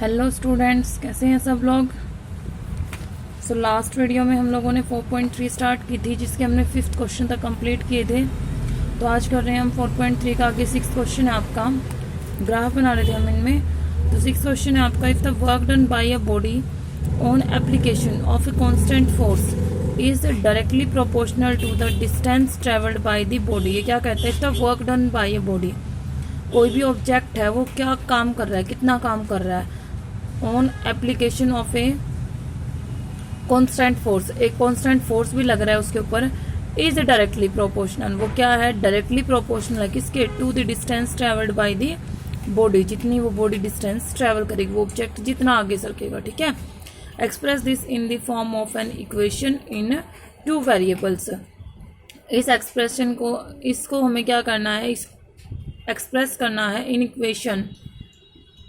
Hello students, कैसे हैं सब लोग। लास्ट वीडियो में हम लोगों ने 4.3 स्टार्ट की थी, जिसके हमने 5th क्वेश्चन तक कंप्लीट किए थे। तो आज कर रहे हैं हम 4.3 का आगे 6th क्वेश्चन है आपका। ग्राफ बना रहे थे हम इनमें। तो 6th क्वेश्चन है आपका, if the work done by a body on application of a constant force is directly proportional to the distance travelled by the body. ये क्या कहते हैं, if the work done by a body, कोई भी object है वो क्या काम कर रहा है, कितना काम कर रहा है on application of a constant force, एक कॉन्स्टेंट फोर्स भी लग रहा है उसके ऊपर, इज डायरेक्टली प्रोपोर्शनल। वो क्या है, डायरेक्टली प्रोपोर्शनल है किसके, to the distance travelled by the body, जितनी वो बॉडी डिस्टेंस ट्रेवल करेगी, वो ऑब्जेक्ट जितना आगे सरकेगा। ठीक है। Express this in the form of an equation in 2 variables. इस एक्सप्रेशन को, इसको हमें क्या करना है, इस एक्सप्रेस करना है in equation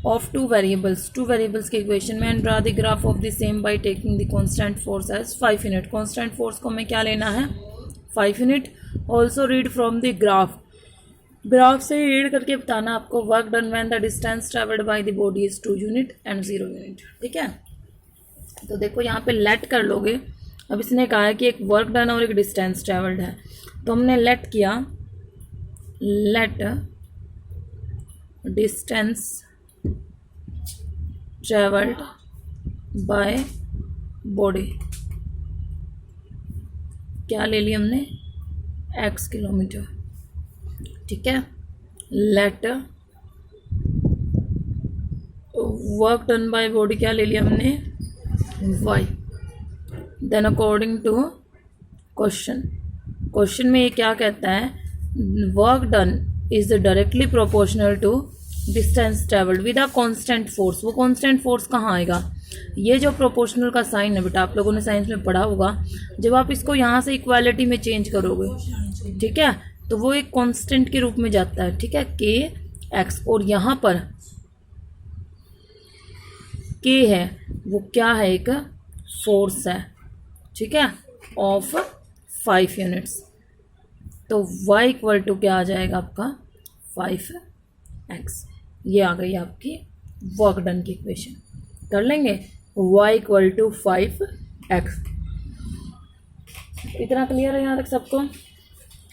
of 2 variables, 2 variables के इक्वेशन में। And draw the graph of the same by taking the constant force as 5 unit. Constant force को हमें क्या लेना है, 5 unit. Also read from the graph, graph से रीड करके बताना आपको work done when the distance travelled by the body is 2 unit and 0 unit. ठीक है। तो देखो यहाँ पे लेट कर लोगे। अब इसने कहा है कि एक वर्क डन और एक डिस्टेंस ट्रेवल्ड है, तो हमने लेट किया, let distance travelled by body क्या ले लिया हमने, x किलोमीटर। ठीक है। Let work done by body क्या ले लिया हमने, y। Then according to question, question में ये क्या कहता है, work done is directly proportional to distance travelled with a constant force. वो कांस्टेंट फोर्स कहाँ आएगा, ये जो प्रोपोर्शनल का साइन है बेटा, आप लोगों ने साइंस में पढ़ा होगा, जब आप इसको यहाँ से इक्वालिटी में चेंज करोगे, ठीक है, तो वो एक कांस्टेंट के रूप में जाता है। ठीक है, के एक्स, और यहाँ पर के है, वो क्या है, एक फोर्स है। ठीक है, ऑफ 5 यूनिट्स। तो y इक्वल टू क्या आ जाएगा आपका, 5x। ये आ गई आपकी वर्क डन की इक्वेशन। कर लेंगे, y इक्वल टू 5x। इतना क्लियर है यहाँ तक सबको।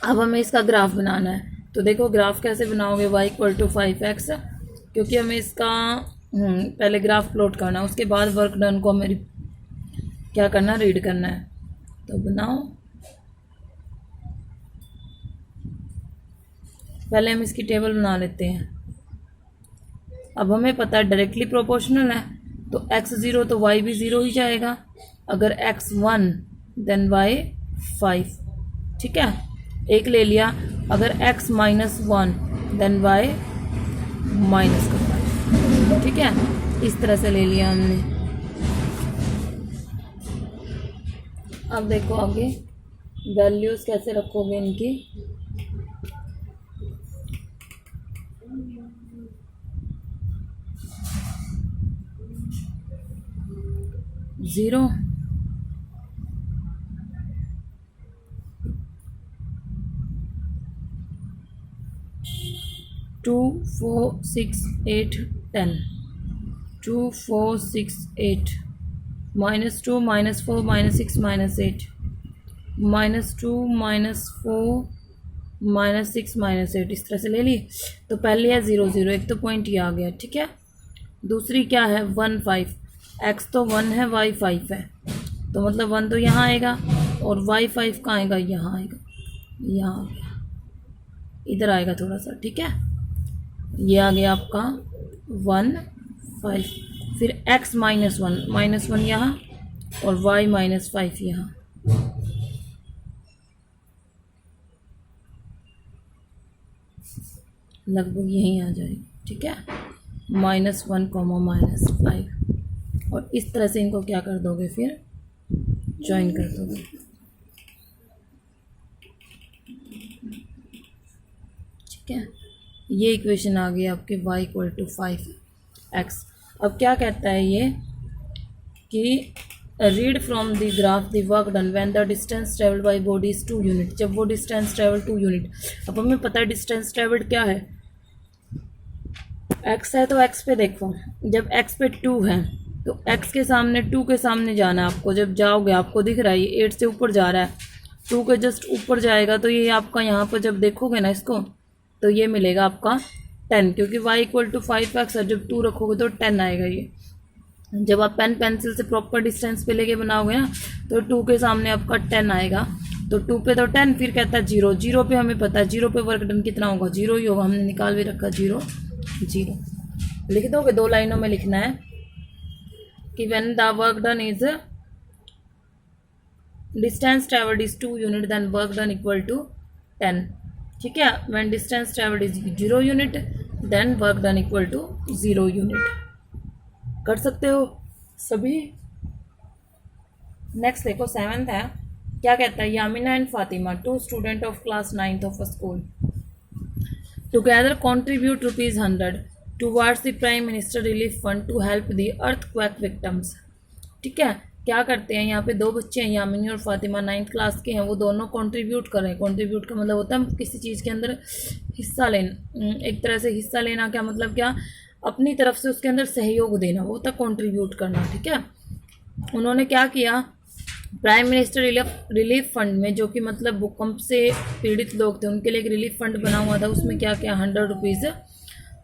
अब हमें इसका ग्राफ बनाना है। तो देखो ग्राफ कैसे बनाओगे, y इक्वल टू 5x, क्योंकि हमें इसका पहले ग्राफ प्लॉट करना है, उसके बाद वर्क डन को हमें क्या करना, रीड करना है। तो बनाओ, पहले हम इसकी टेबल बना लेते हैं। अब हमें पता है डायरेक्टली प्रोपोर्शनल है, तो x 0 तो y भी 0 ही जाएगा। अगर x 1 देन y 5। ठीक है, एक ले लिया। अगर x -1 देन y -5। ठीक है, इस तरह से ले लिया हमने। अब देखो आगे वैल्यूज कैसे रखोगे इनकी। ज़ीरो, 2 4 6 8 10, 2 4 6 8, -2 -4 -6 -8, -2 -4 -6 -8, इस तरह से ले ली। तो पहले है 0 0, एक तो पॉइंट ये आ गया। ठीक है, दूसरी क्या है, 1 5, x तो 1 है, y 5 है, तो मतलब 1 तो यहाँ आएगा, और y 5 कहाँ आएगा, यहाँ आएगा, यहाँ आ गया, इधर आएगा थोड़ा सा। ठीक है, ये आ गया आपका 1 5, फिर x -1 यहाँ, और y -5 यहाँ। लगभग यहीं आ जाएगी। ठीक है, -1, -5, और इस तरह से इनको क्या कर दोगे, फिर ज्वाइन कर दोगे। ठीक है, ये इक्वेशन आ गई आपके y इक्वल टू 5x। अब क्या कहता है ये कि read from the graph the work done when the distance travelled by body is 2 unit. जब वो डिस्टेंस ट्रेवल 2 यूनिट, अब हमें पता है डिस्टेंस ट्रेवल्ड क्या है, एक्स है तो एक्स पे देखो, जब एक्स पे 2 है तो एक्स के सामने 2 के सामने जाना है आपको। जब जाओगे आपको दिख रहा है ये 8 से ऊपर जा रहा है, 2 के जस्ट ऊपर जाएगा तो ये आपका यहाँ पर जब देखोगे ना इसको तो ये मिलेगा आपका 10, क्योंकि y इक्वल टू 5x और जब 2 रखोगे तो 10 आएगा। ये जब आप पेन पेंसिल से प्रॉपर डिस्टेंस पे लेके बनाओगे ना तो 2 के सामने आपका 10 आएगा। तो 2 पे तो 10, फिर कहता है 0, 0 पे हमें पता है 0 पे वर्क डन कितना होगा, 0 ही होगा, हमने निकाल भी रखा 0 0। लिख दोगे, 2 लाइनों में लिखना है कि when the work done is distance travelled is 2 unit then work done equal to 10। ठीक है, when distance travelled is 0 unit then work done equal to 0 unit. कर सकते हो सभी। नेक्स्ट देखो 7th है, क्या कहता है, Yamina and Fatima 2 student of class 9th of a school together contribute ₹100 towards the prime minister relief fund to help the earthquake victims. ठीक है, क्या करते हैं, यहाँ पे 2 बच्चे हैं, यामिनी और फातिमा 9th क्लास के हैं, वो दोनों कंट्रीब्यूट करें। कंट्रीब्यूट का मतलब होता है किसी चीज़ के अंदर हिस्सा लेना, एक तरह से हिस्सा लेना, क्या मतलब, क्या अपनी तरफ से उसके अंदर सहयोग देना, वो होता कंट्रीब्यूट करना। ठीक है, उन्होंने क्या किया, प्राइम मिनिस्टर रिलीफ फंड में, जो कि मतलब भूकंप से पीड़ित लोग थे उनके लिए एक रिलीफ फंड बना हुआ था, उसमें क्या किया, ₹100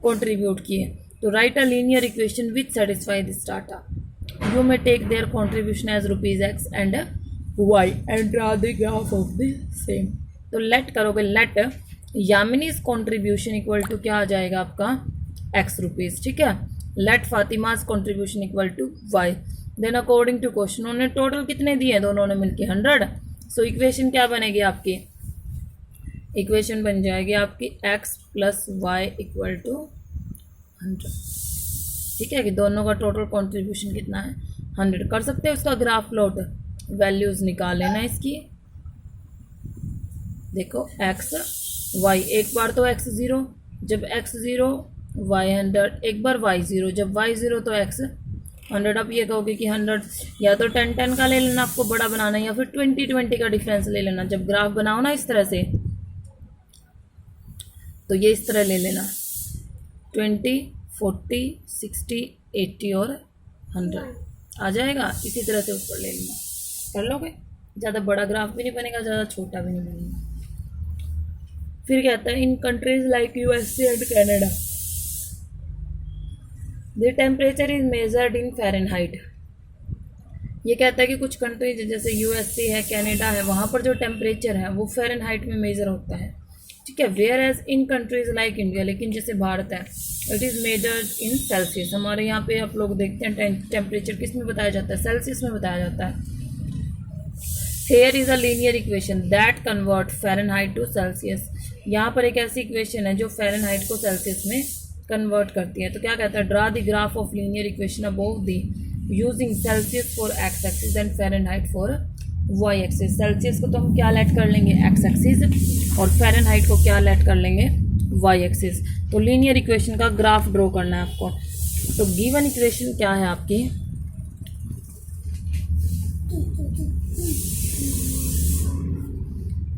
कंट्रीब्यूट किए। तो write a linear equation which satisfy this data, you may take their contribution as ₹x and y and draw the graph of the same. तो लेट करोगे, let Yamini's contribution equal to क्या आ जाएगा आपका x रुपीज़। ठीक है, let Fatima's contribution equal to y। Then according to question उन्होंने total कितने दिए, दोनों ने मिलके 100। सो इक्वेशन क्या बनेगी आपकी, इक्वेशन बन जाएगी आपकी x plus y equal to 100। ठीक है, कि दोनों का टोटल कंट्रीब्यूशन कितना है, 100। कर सकते हैं उसका ग्राफ प्लॉट, वैल्यूज निकाल लेना इसकी। देखो x y, एक बार तो x 0, जब x 0 y 100, एक बार y 0, जब y 0 तो x 100। आप ये कहोगे कि 100 या तो 10-10 का ले लेना आपको बड़ा बनाना, या फिर 20-20 का डिफरेंस ले लेना। जब ग्राफ बनाओ ना इस तरह से तो ये इस तरह ले लेना, 20, 40, 60, 80 और 100 आ जाएगा। इसी तरह से ऊपर ले लेना, कर लोगे। ज़्यादा बड़ा ग्राफ भी नहीं बनेगा, ज़्यादा छोटा भी नहीं बनेगा। फिर कहता है in countries like USA and Canada the temperature is measured in Fahrenheit. ये कहता है कि कुछ कंट्रीज जैसे USA है, कनाडा है, वहाँ पर जो टेम्परेचर है वो फ़ारेनहाइट में मेज़र होता है। ठीक है, whereas in countries like India, लेकिन जैसे भारत है it is measured in Celsius. हमारे यहाँ पे आप लोग देखते हैं टेम्परेचर किस में बताया जाता है, सेल्सियस में बताया जाता है। Here is a linear equation that convert Fahrenheit to Celsius. यहाँ पर एक ऐसी इक्वेशन है जो फ़ारेनहाइट को सेल्सियस में कन्वर्ट करती है। तो क्या कहता है, draw the graph of linear equation above the using Celsius for x axis and Fahrenheit for y axis. Celsius को तो हम क्या लेट कर लेंगे, x एक्सिस, और फ़ारेनहाइट को क्या लेट कर लेंगे, y एक्सिस। तो लीनियर इक्वेशन का ग्राफ ड्रॉ करना है आपको। तो गिवन इक्वेशन क्या है आपकी,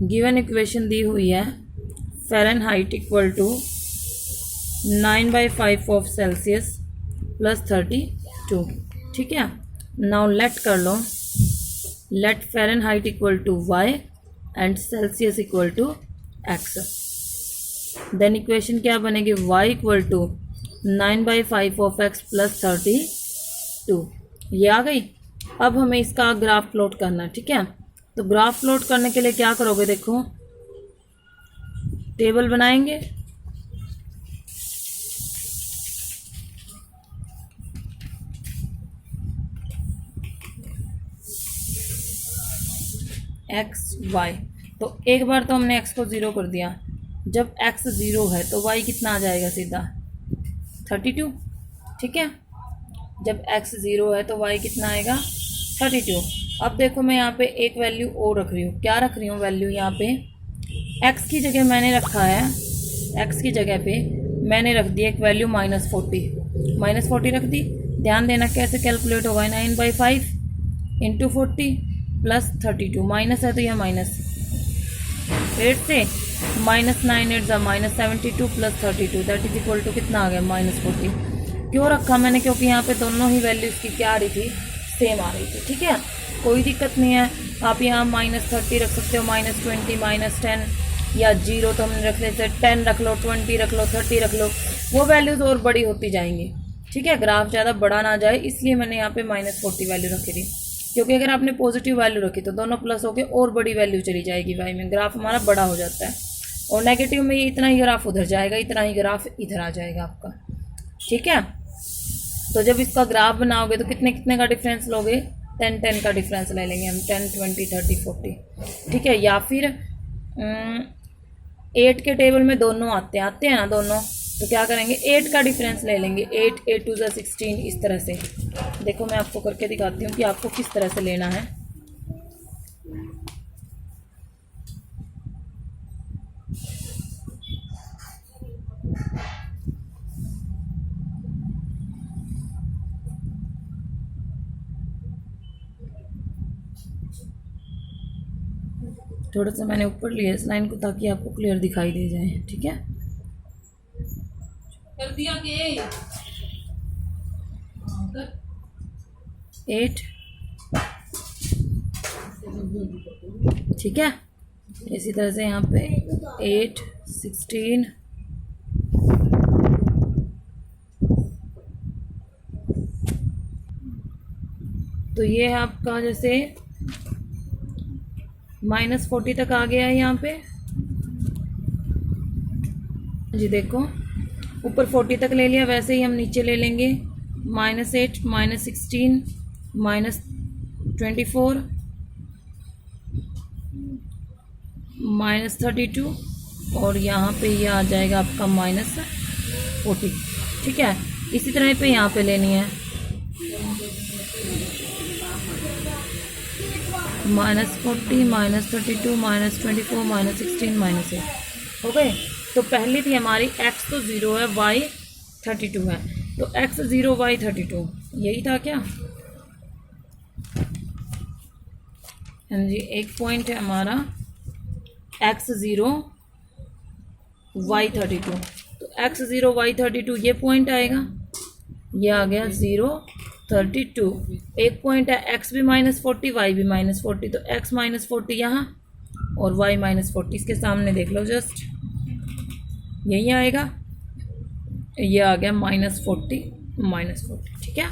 गिवन इक्वेशन दी हुई है Fahrenheit equal to 9/5 of Celsius plus 32। ठीक है, नाउ लेट कर लो, let Fahrenheit equal to y and Celsius equal to x। Then equation क्या बनेगी, y equal to 9/5 of x plus 32। ये आ गई। अब हमें इसका ग्राफ प्लॉट करना है। ठीक है, तो ग्राफ प्लॉट करने के लिए क्या करोगे, देखो टेबल बनाएंगे। x y, तो एक बार तो हमने x को 0 कर दिया। जब x 0 है तो y कितना आ जाएगा, सीधा 32। ठीक है, जब x 0 है तो y कितना आएगा, 32। अब देखो मैं यहाँ पे एक वैल्यू और रख रही हूँ। क्या रख रही हूँ वैल्यू, यहाँ पे x की जगह मैंने रखा है, x की जगह पे मैंने रख दी एक वैल्यू -40 रख दी। ध्यान देना कैसे कैलकुलेट होगा, 9/5 इंटू 40 प्लस 32, माइनस है तो यह माइनस 8 से -9 8 ज़ा -72 + 32 दैट इज इक्वल टू कितना आ गया -40। क्यों रखा मैंने, क्योंकि यहाँ पे दोनों ही वैल्यू इसकी क्या आ रही थी, सेम आ रही थी। ठीक है, कोई दिक्कत नहीं है। आप यहाँ -30 रख सकते हो, -20 -10 या 0 तो हमने रख लेते, 10 रख लो, 20 रख लो, 30 रख लो, वो वैल्यूज़ और बड़ी होती जाएंगी। ठीक है, ग्राफ ज़्यादा बड़ा ना जाए, इसलिए मैंने यहाँ पे -40 वैल्यू रखी थी, क्योंकि अगर आपने पॉजिटिव वैल्यू रखी तो दोनों प्लस होके और बड़ी वैल्यू चली जाएगी वाई में, ग्राफ हमारा बड़ा हो जाता है। और नेगेटिव में ये इतना ही ग्राफ उधर जाएगा, इतना ही ग्राफ इधर आ जाएगा आपका। ठीक है, तो जब इसका ग्राफ बनाओगे तो कितने कितने का डिफरेंस लोगे, 10 का डिफरेंस ले लेंगे हम, 10 20 30 40। ठीक है, या फिर 8 के टेबल में दोनों आते हैं ना दोनों, तो क्या करेंगे, 8 का डिफरेंस ले लेंगे, 8 8 2 16, इस तरह से। देखो मैं आपको करके दिखाती हूँ कि आपको किस तरह से लेना है। थोड़ा सा मैंने ऊपर लिया इस लाइन को ताकि आपको क्लियर दिखाई दे जाए। ठीक है, कर दिया के 8, ठीक है, इसी तरह से यहाँ पे 8 16 तो ये है आपका जैसे -40 तक आ गया है यहाँ पे जी। देखो ऊपर 40 तक ले लिया, वैसे ही हम नीचे ले लेंगे -8 -16 -24 -32 और यहाँ पे ये आ जाएगा आपका -40। ठीक है, इसी तरह पे यहाँ पे लेनी है -40 -32 -24 -16 -8। हो गए। तो पहली थी हमारी x तो 0 है, y 32 है, तो x 0 y 32 यही था क्या। हाँ जी, एक पॉइंट है हमारा x 0 y 32, तो x 0 y 32 ये पॉइंट आएगा, ये आ गया 0 32। एक पॉइंट है x भी -40 y भी -40, तो x -40 यहाँ और y -40 इसके सामने देख लो, जस्ट यही आएगा, ये आ गया -40 ठीक है,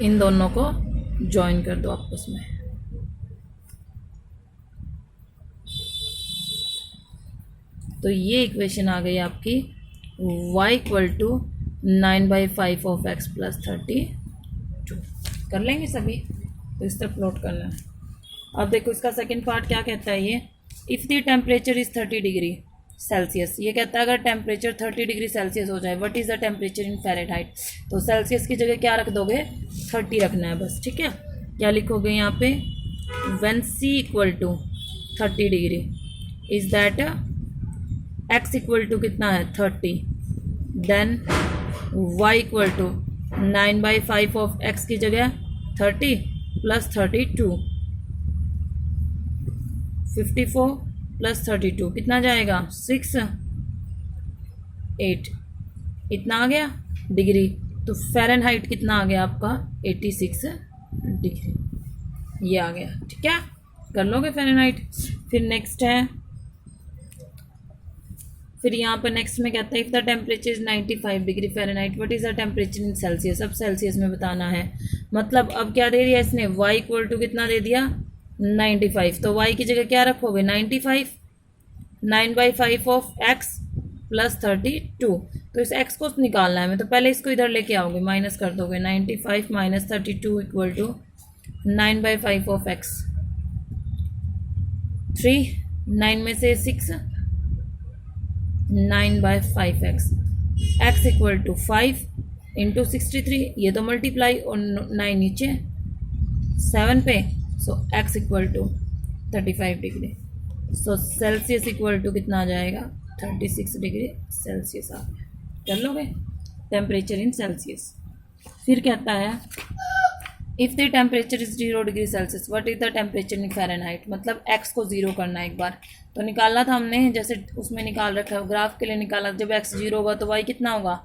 इन दोनों को ज्वाइन कर दो आपस में। तो ये इक्वेशन आ गई आपकी y = 9/5 ऑफ x + 32। कर लेंगे सभी, तो इस तरह प्लॉट करना है। अब देखो इसका सेकंड पार्ट क्या कहता है, ये if the temperature is 30 degree Celsius, ये कहता है अगर टेम्परेचर 30 डिग्री सेल्सियस हो जाए, what is the temperature in Fahrenheit. तो सेल्सियस की जगह क्या रख दोगे, 30 रखना है बस। ठीक है, क्या लिखोगे यहाँ पे, when C = 30 degree is that x = कितना है 30, देन y = 9/5 ऑफ x की जगह 30 + 32, 54 + 32 कितना जाएगा 6 8, इतना आ गया डिग्री। तो फ़ारेनहाइट कितना आ गया आपका 86 डिग्री, ये आ गया। ठीक है, कर लोगे फ़ारेनहाइट। फिर नेक्स्ट है, फिर यहाँ पर नेक्स्ट में कहता है if the temperature is 95 degree Fahrenheit, what is the temperature in Celsius. अब सेल्सियस में बताना है, मतलब अब क्या दे दिया इसने, y = कितना दे दिया 95, तो y की जगह क्या रखोगे 95, 9/5 ऑफ x + 32। तो इस x को निकालना है, मैं तो पहले इसको इधर लेके आओगे, माइनस कर दोगे, 95 - 32 = 9/5 ऑफ x, 3 9 में से 6 9/5 x = 5 × 63, ये तो मल्टीप्लाई और 9 नीचे 7 पे, सो x = 35 डिग्री। सो सेल्सियस = कितना आ जाएगा 36 डिग्री सेल्सियस आ गया। कर लोगे टेम्परेचर इन सेल्सियस। फिर कहता है if the temperature is 0 degree Celsius what is the temperature in Fahrenheit, मतलब एक्स को ज़ीरो करना है एक बार। तो निकालना था हमने, जैसे उसमें निकाल रखा है ग्राफ के लिए निकाला, जब एक्स 0 होगा तो वाई कितना होगा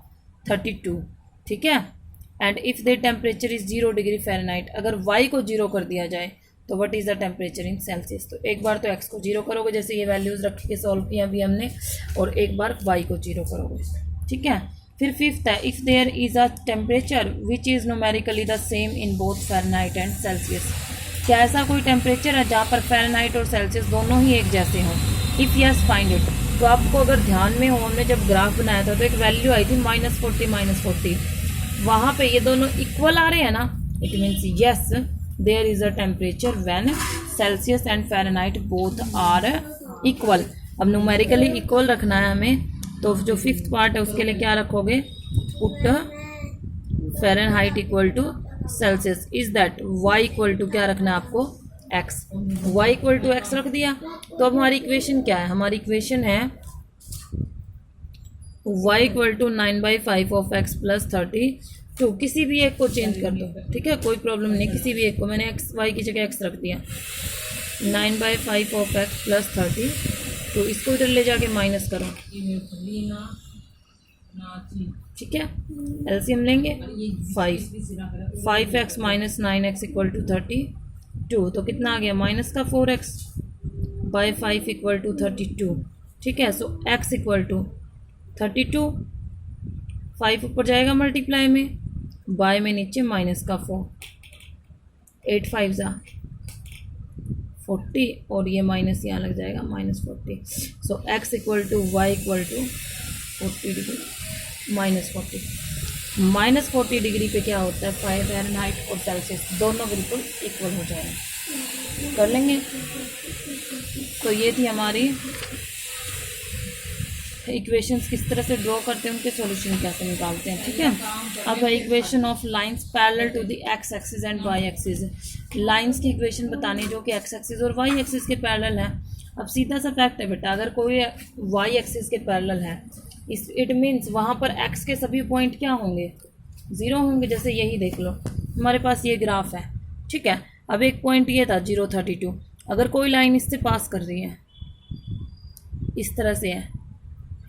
32, ठीक है। And if the temperature is 0 degree Fahrenheit, अगर वाई को 0 कर दिया जाए तो what is the temperature in Celsius. तो एक बार तो एक्स को 0 करोगे, जैसे ये वैल्यूज़ रख के सॉल्व किया अभी हमने, और एक बार वाई को 0 करोगे, ठीक है। फिर फिफ्थ है, if there is a temperature which is numerically the same in both Fahrenheit and Celsius, क्या ऐसा कोई टेम्परेचर है जहाँ पर फ़ारेनहाइट और सेल्सियस दोनों ही एक जैसे हों। If yes find it. तो आपको अगर ध्यान में हो, हमने जब ग्राफ बनाया था तो एक वैल्यू आई थी -40 वहाँ पे ये दोनों इक्वल आ रहे हैं ना, it means yes there is a temperature when Celsius and Fahrenheit both are equal. अब न्यूमेरिकली इक्वल रखना है हमें, तो जो फिफ्थ पार्ट है उसके लिए क्या रखोगे, put Fahrenheit equal to Celsius is that y equal to क्या रखना है आपको x, y equal to x रख दिया। तो अब हमारी इक्वेशन क्या है, हमारी इक्वेशन है y equal to 9/5 of x plus 32, किसी भी एक को चेंज कर दो, ठीक है, कोई प्रॉब्लम नहीं, किसी भी एक को, मैंने एक्स वाई की जगह एक्स रख दिया, 9/5 ऑफ एक्स प्लस 32, इसको इधर ले जाके माइनस करो, ठीक है। एलसीएम लेंगे 5x minus 9x equal to 32, तो कितना आ गया माइनस का 4x बाई 5 इक्वल टू 32, ठीक है। सो x इक्वल टू 32, 5 ऊपर जाएगा मल्टीप्लाई में, बाय में नीचे माइनस का 4, 8 5 ज़ा 40, और ये माइनस यहाँ लग जाएगा -40। So x equal to y equal to 40 degree -40 degree पे क्या होता है, फ़ारेनहाइट और सेल्सियस दोनों बिल्कुल इक्वल हो जाएंगे, कर लेंगे। तो ये थी हमारी इक्वेशंस, किस तरह से ड्रॉ करते हैं, उनके सॉल्यूशन कैसे निकालते हैं, ठीक है। अब है equation of lines parallel to the x axis and y axis, lines की इक्वेशन बतानी जो कि एक्स एक्सिस और वाई एक्सिस के पैरेलल है। अब सीधा सा फैक्ट है बेटा, अगर कोई वाई एक्सिस के पैरेलल है, इट मीन्स वहाँ पर एक्स के सभी पॉइंट क्या होंगे 0 होंगे। जैसे यही देख लो, हमारे पास ये ग्राफ है, ठीक है। अब एक पॉइंट ये था 0 32, अगर कोई लाइन इससे पास कर रही है, इस तरह से है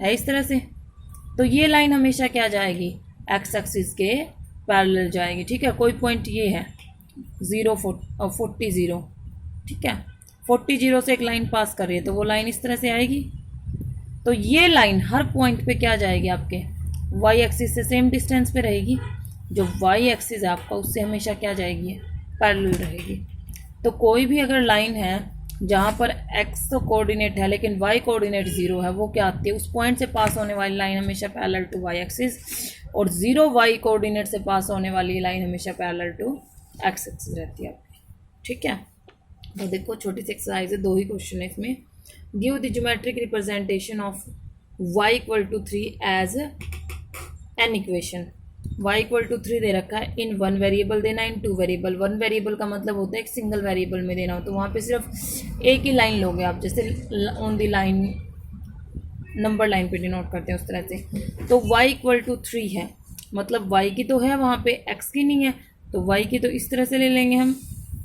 इस तरह से, तो ये लाइन हमेशा क्या जाएगी एक्स एक्सिस के पैरेलल जाएगी, ठीक है। कोई पॉइंट ये है 40 ठीक है, 40 से एक लाइन पास कर रही है, तो वो लाइन इस तरह से आएगी। तो ये लाइन हर पॉइंट पे क्या जाएगी आपके वाई एक्सिस से सेम डिस्टेंस पे रहेगी, जो वाई एक्सिस है आपका उससे हमेशा क्या जाएगी पैरेलल रहेगी। तो कोई भी अगर लाइन है जहाँ पर एक्स तो कोऑर्डिनेट है लेकिन वाई कोऑर्डिनेट 0 है, वो क्या आती है, उस पॉइंट से पास होने वाली लाइन हमेशा पैरेलल टू वाई एक्सिस, और 0 वाई कोऑर्डिनेट से पास होने वाली लाइन हमेशा पैरेलल टू एक्स एक्सिस रहती है आपकी, ठीक है। तो देखो छोटी सी एक्सरसाइज है, 2 ही क्वेश्चन है इसमें। Give the geometric representation of y equal to 3 as an equation, y equal to 3 दे रखा है, इन 1 वेरिएबल देना, इन 2 वेरिएबल। 1 वेरिएबल का मतलब होता है एक सिंगल वेरिएबल में देना हो, तो वहाँ पे सिर्फ एक ही लाइन लोगे आप, जैसे on the line number line पे डिनोट करते हैं उस तरह से। तो y इक्वल टू 3 है, मतलब y की तो है वहाँ पे, x की नहीं है, तो y की तो इस तरह से ले लेंगे हम,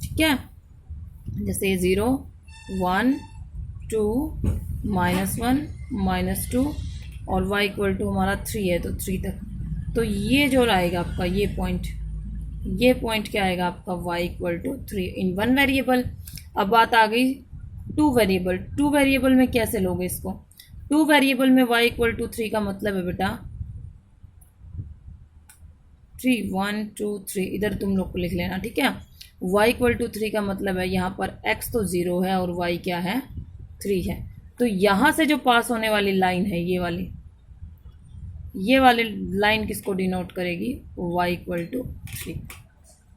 ठीक है। जैसे 0 1 2 -1 -2 और y इक्वल टू हमारा 3 है, तो 3 तक। तो ये जो आएगा आपका ये पॉइंट क्या आएगा आपका y equal to 3 in 1 variable. अब बात आ गई 2 वेरिएबल, 2 वेरिएबल में कैसे लोगे इसको, 2 वेरिएबल में y इक्वल टू 3 का मतलब है बेटा 3 1 2 3, इधर तुम लोग को लिख लेना, ठीक है। y इक्वल टू 3 का मतलब है यहाँ पर x तो 0 है और y क्या है 3 है। तो यहाँ से जो पास होने वाली लाइन है ये वाली लाइन किसको डिनोट करेगी, y इक्वल टू 3।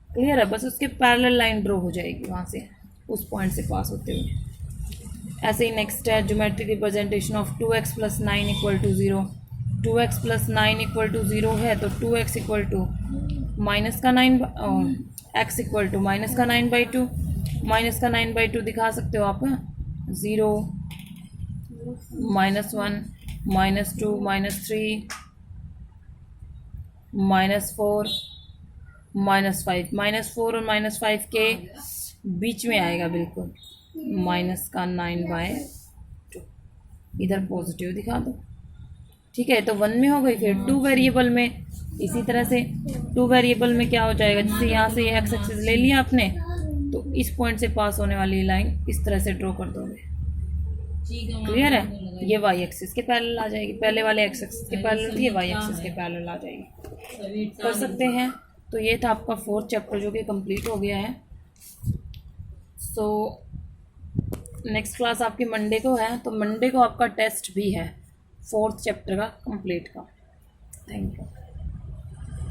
क्लियर है, बस उसके पैरेलल लाइन ड्रॉ हो जाएगी वहाँ से उस पॉइंट से पास होते हुए। ऐसे ही नेक्स्ट है geometric representation of 2x plus 9 equal to 0। 2x plus 9 equal to 0 है, तो 2x इक्वल टू माइनस का 9 x इक्वल टू माइनस का 9/2, माइनस का 9/2 दिखा सकते हो आप, 0 -1 -2 -3 -4 -5, -4 और -5 के बीच में आएगा बिल्कुल, माइनस का 9/2, इधर पॉजिटिव दिखा दो। ठीक है, तो 1 में हो गई। फिर 2 वेरिएबल में इसी तरह से 2 वेरिएबल में क्या हो जाएगा, जैसे यहाँ से ये एक्स एक्सिस ले लिया आपने, तो इस पॉइंट से पास होने वाली लाइन इस तरह से ड्रॉ कर दोगे। क्लियर है, ये वाई एक्सिस के पैरेलल आ जाएगी, पहले वाले एक्स एक्सिस के पैरेलल थी, ये वाई एक्सिस के पैरेलल आ जाएगी। कर सकते हैं। तो ये था आपका 4th चैप्टर जो कि कंप्लीट हो गया है। सो नेक्स्ट क्लास आपकी मंडे को है, तो मंडे को आपका टेस्ट भी है 4th चैप्टर का कंप्लीट का। Thank you.